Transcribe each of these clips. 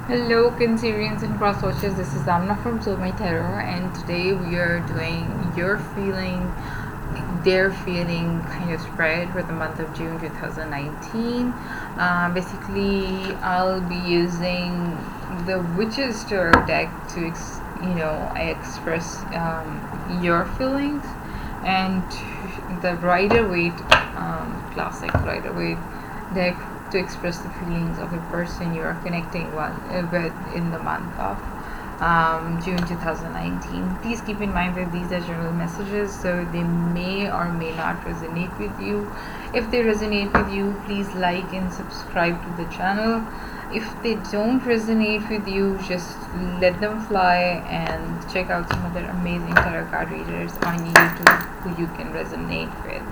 Hello, Cancerians and cross watchers. This is Amna from Soulmate, and today we are doing your feeling, their feeling kind of spread for the month of June 2019. Basically, I'll be using the Witch's Tarot deck to, express your feelings, and the Rider-Waite classic Rider-Waite deck to express the feelings of a person you are connecting with in the month of June 2019. Please keep in mind that these are general messages, so they may or may not resonate with you. If they resonate with you, please like and subscribe to the channel. If they don't resonate with you, just let them fly and check out some other amazing tarot card readers on YouTube who you can resonate with.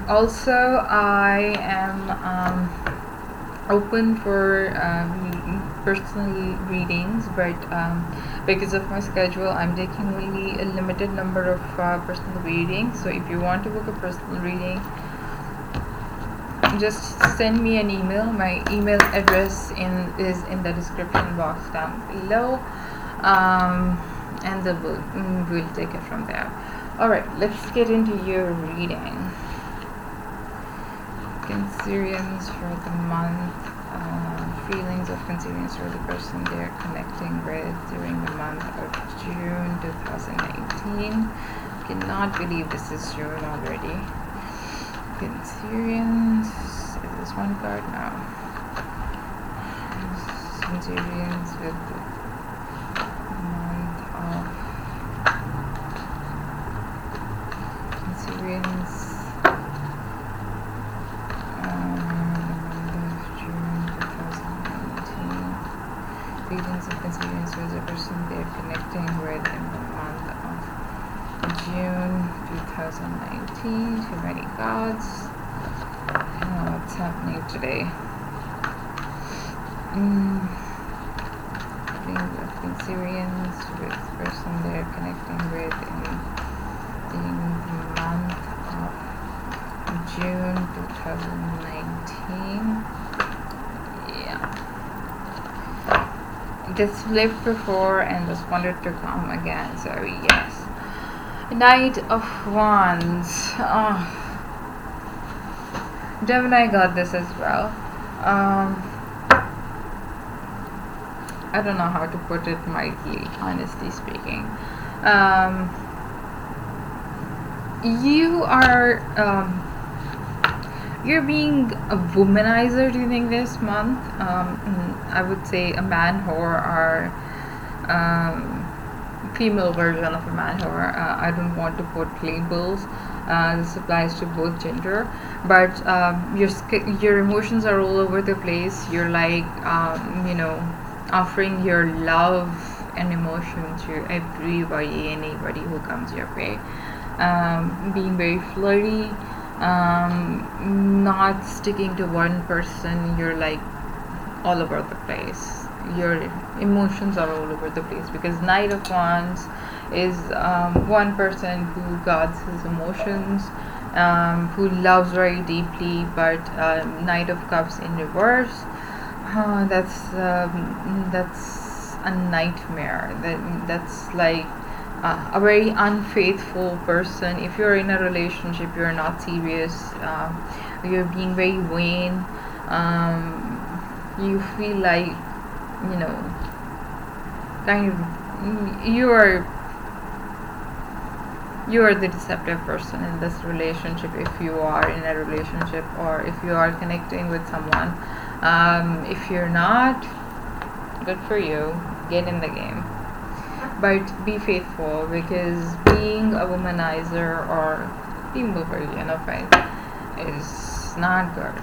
Also, I am open for personal readings, but because of my schedule, I'm taking only a limited number of personal readings. So if you want to book a personal reading, just send me an email. My email address is in the description box down below, and then we'll take it from there. Alright, let's get into your reading. Cancerians for the month, feelings of Cancerians for the person they're connecting with during the month of June 2019. Cannot believe this is June already. Cancerians, is this one card now? Cancerians with the month of Cancerians. Feelings of Cancerians with the person they're connecting with in the month of June 2019. Too many gods. I don't know what's happening today. Feelings of Cancerians with the person they're connecting with in the month of June 2019. This flipped before and just wanted to come again, so yes. Knight of Wands. Gemini got this as well. I don't know how to put it mildly, honestly speaking. You are you're being a womanizer during this month. I would say a man whore or female version of a man whore. I don't want to put labels. This applies to both gender, but your emotions are all over the place. You're like offering your love and emotion to anybody who comes your way. Being very flirty. Not sticking to one person. You're like all over the place. Your emotions are all over the place, because Knight of Wands is one person who guards his emotions, who loves very deeply, but Knight of Cups in reverse, that's a nightmare. That's like a very unfaithful person. If you're in a relationship, you're not serious, you're being very vain, you feel like kind of you are the deceptive person in this relationship, if you are in a relationship or if you are connecting with someone. If you're not, good for you, get in the game, but be faithful, because being a womanizer or being a version of it is not good.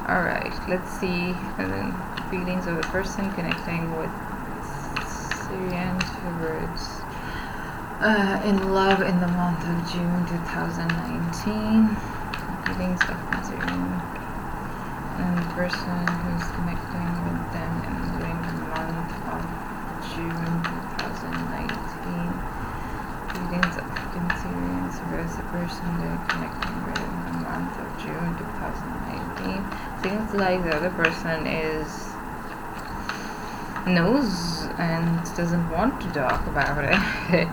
Alright, let's see the feelings of the person connecting with Syrian words in love in the month of June 2019. Feelings of Syrian and the person who's connecting with them during the month of June 2019. Feelings of Cancerians versus the person they're connecting with in the month of June 2019. Seems like the other person is knows and doesn't want to talk about it.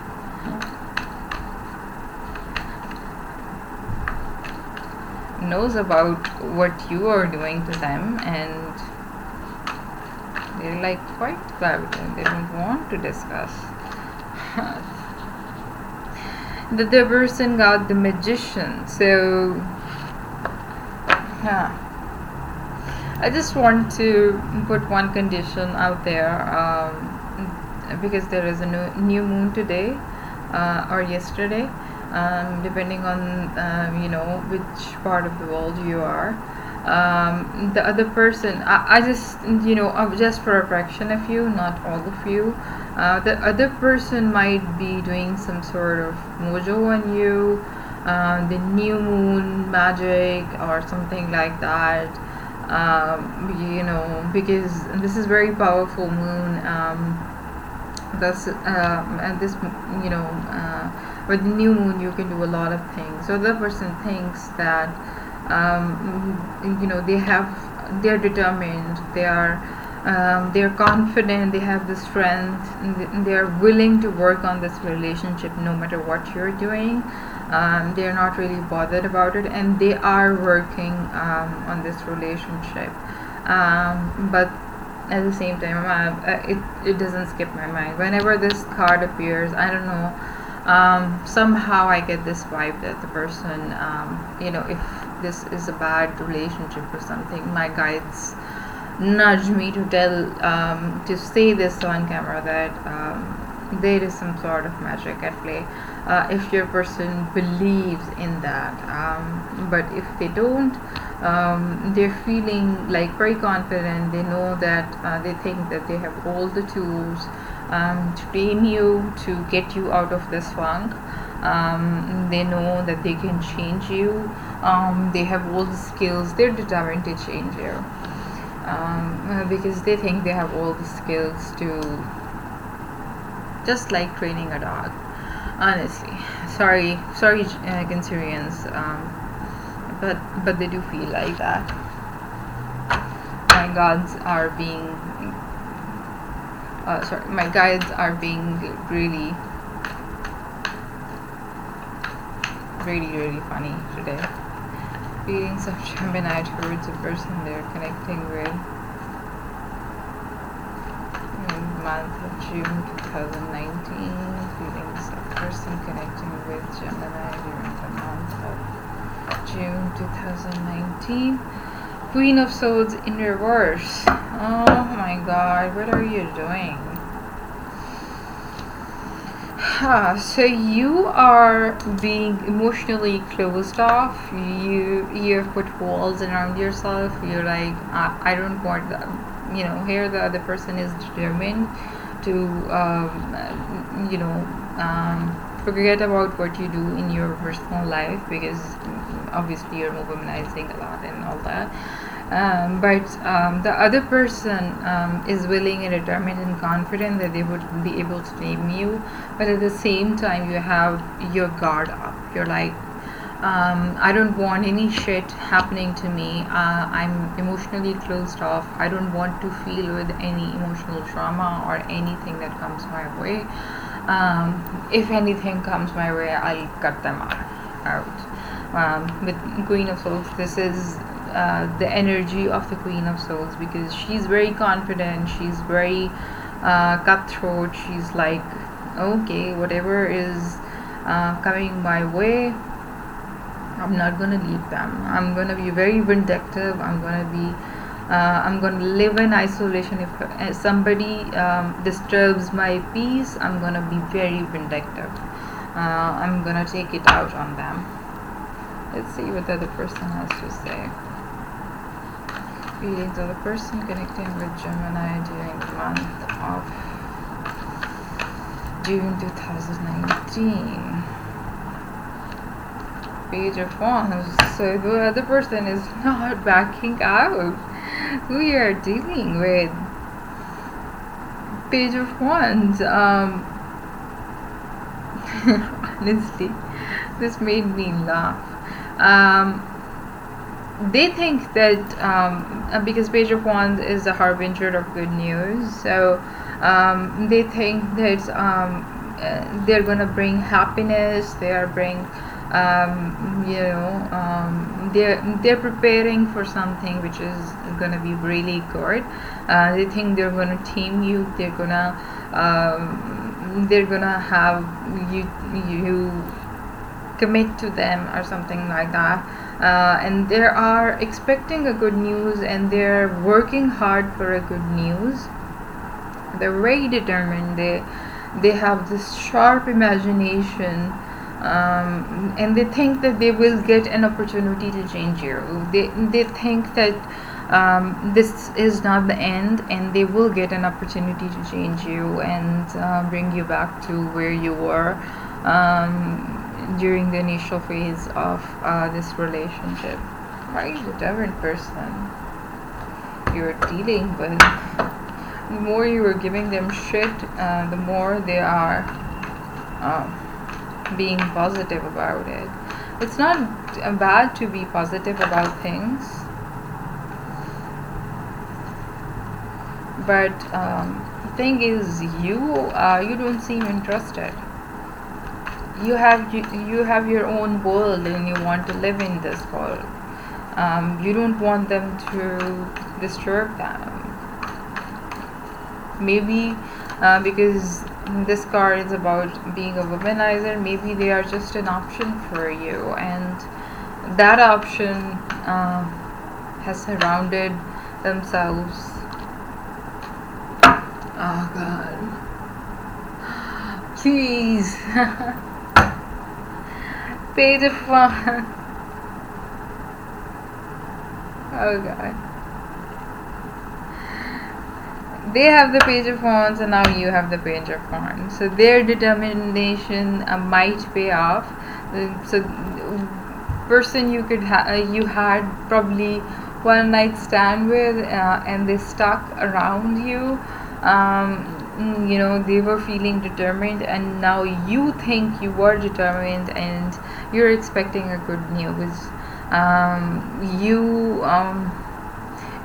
Knows about what you are doing to them, and they're like quite clouded and they don't want to discuss. The person got the Magician. So yeah, I just want to put one condition out there, because there is a new moon today, or yesterday, depending on which part of the world you are. The other person, I just just for a fraction of you, not all of you, the other person might be doing some sort of mojo on you, the new moon magic or something like that. Because this is very powerful moon. Thus and this with the new moon you can do a lot of things. So the person thinks that they're determined, they're confident, they have the strength, and they're willing to work on this relationship no matter what you're doing. They're not really bothered about it, and they are working on this relationship, but at the same time, it doesn't skip my mind whenever this card appears. I don't know, somehow I get this vibe that the person, if this is a bad relationship or something, my guides nudge me to tell, to say this on camera, that there is some sort of magic at play, if your person believes in that. But if they don't, they're feeling like very confident. They know that they think that they have all the tools to tame you, to get you out of this funk. They know that they can change you. They have all the skills. They're determined to change you, because they think they have all the skills to, just like training a dog. Honestly, sorry, Cancerians, but they do feel like that. My guides are being my guides are being really funny today. Feelings of Gemini towards a person they're connecting with in the month of June 2019. Feelings of person connecting with Gemini during the month of June 2019. Queen of Swords in reverse. Oh my God, what are you doing? So you are being emotionally closed off. You have put walls around yourself. You're like, I don't want that. Here the other person is determined to forget about what you do in your personal life, because obviously you're womanizing a lot and all that. But the other person is willing and determined and confident that they would be able to tame you, but at the same time you have your guard up. You're like, I don't want any shit happening to me. I'm emotionally closed off. I don't want to feel with any emotional trauma or anything that comes my way. If anything comes my way, I'll cut them out. With Queen of Swords, this is the energy of the Queen of Swords, because she's very confident, she's very cutthroat. She's like, okay, whatever is coming my way, I'm not gonna leave them. I'm gonna be very vindictive. I'm gonna live in isolation. If somebody disturbs my peace, I'm gonna be very vindictive. I'm gonna take it out on them. Let's see what the other person has to say. Feelings of the person connecting with Gemini during the month of June 2019. Page of Wands. So the other person is not backing out. Who you are dealing with? Page of Wands. Honestly, this made me laugh. they think that because Page of Wands is a harbinger of good news, so they think that they're gonna bring happiness. They are bring they're preparing for something which is gonna be really good. They think they're gonna team you. They're gonna have you commit to them or something like that. And they are expecting a good news, and they're working hard for a good news. They're very determined. They have this sharp imagination, and they think that they will get an opportunity to change you. They think that this is not the end, and they will get an opportunity to change you and bring you back to where you were during the initial phase of this relationship. Very determined person you're dealing with. The more you are giving them shit, the more they are being positive about it. It's not bad to be positive about things, but the thing is, you don't seem interested. You have your own world, and you want to live in this world. You don't want them to disturb them. Maybe because this card is about being a womanizer, maybe they are just an option for you, and that option has surrounded themselves. Oh God, please. Page of Wands. Oh God. They have the Page of Wands, and now you have the Page of Wands. So their determination might pay off. So person you had probably one night stand with, and they stuck around you. They were feeling determined, and now you think you were determined, and you're expecting a good news.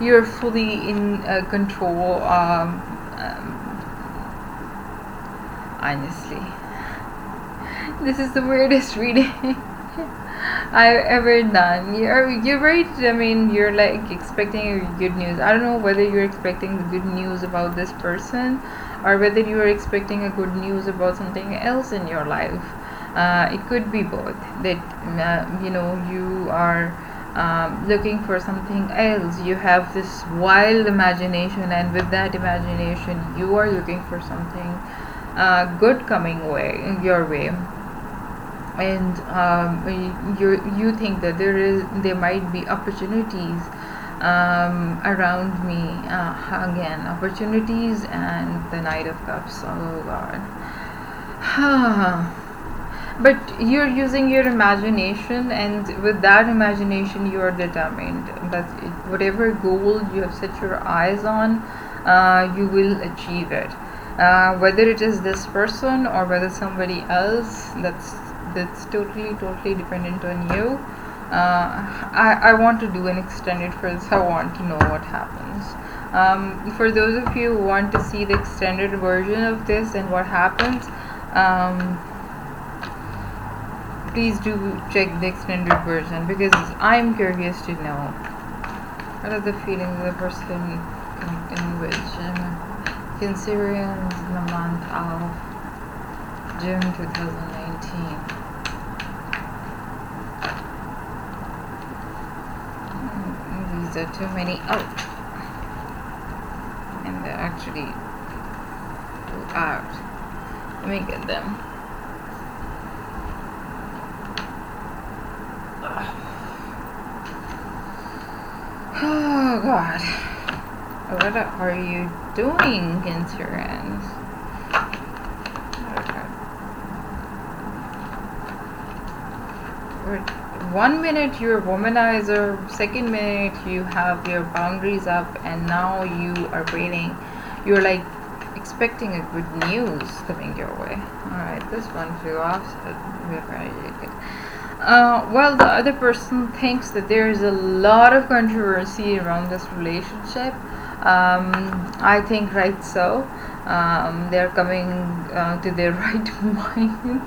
You're fully in control. Honestly, this is the weirdest reading I've ever done. You're very determined. You're like expecting good news. I don't know whether you're expecting the good news about this person, or whether you are expecting a good news about something else in your life. It could be both. That you are looking for something else. You have this wild imagination, and with that imagination, you are looking for something good coming your way. And you think that there might be opportunities around me. Again, opportunities and the Knight of Cups. Oh God. But you're using your imagination, and with that imagination you are determined that whatever goal you have set your eyes on, you will achieve it. Whether it is this person or whether somebody else, that's totally dependent on you. I want to do an extended for this. I want to know what happens. For those of you who want to see the extended version of this and what happens, please do check the extended version, because I'm curious to know what are the feelings of the person connecting with Cancerians in the month of June 2019. These are too many out, and they're actually out. Let me get them. Oh God, what are you doing, Cancerians? Okay. 1 minute you're a womanizer, second minute you have your boundaries up, and now you are waiting. You're like expecting a good news coming your way. Alright, this one flew off, so we're going to take it. Well, the other person thinks that there is a lot of controversy around this relationship. I think right so. They're coming to their right mind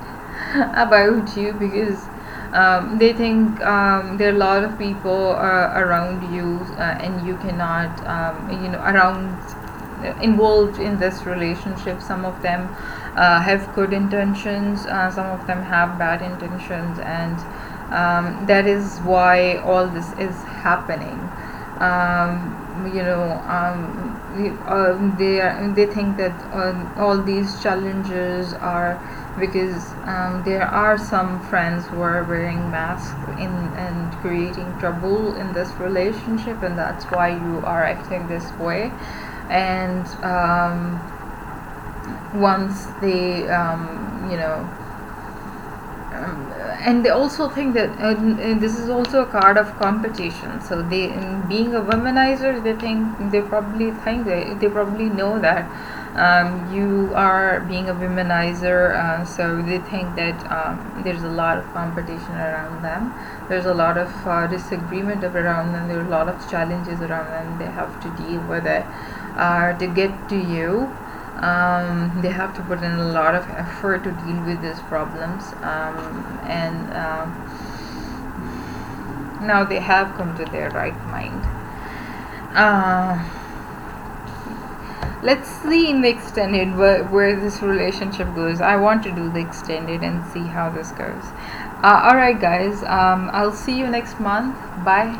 about you because they think there are a lot of people around you, and you cannot, around involved in this relationship. Some of them have good intentions, some of them have bad intentions, and that is why all this is happening. They think that all these challenges are because there are some friends who are wearing masks in and creating trouble in this relationship, and that's why you are acting this way. And once they and they also think that this is also a card of competition. So they, being a womanizer, they probably know that you are being a womanizer, so they think that there's a lot of competition around them, there's a lot of disagreement around them, there are a lot of challenges around them they have to deal with it to get to you. They have to put in a lot of effort to deal with these problems, and now they have come to their right mind. Let's see in the extended where this relationship goes. I want to do the extended and see how this goes. Alright guys, I'll see you next month. Bye.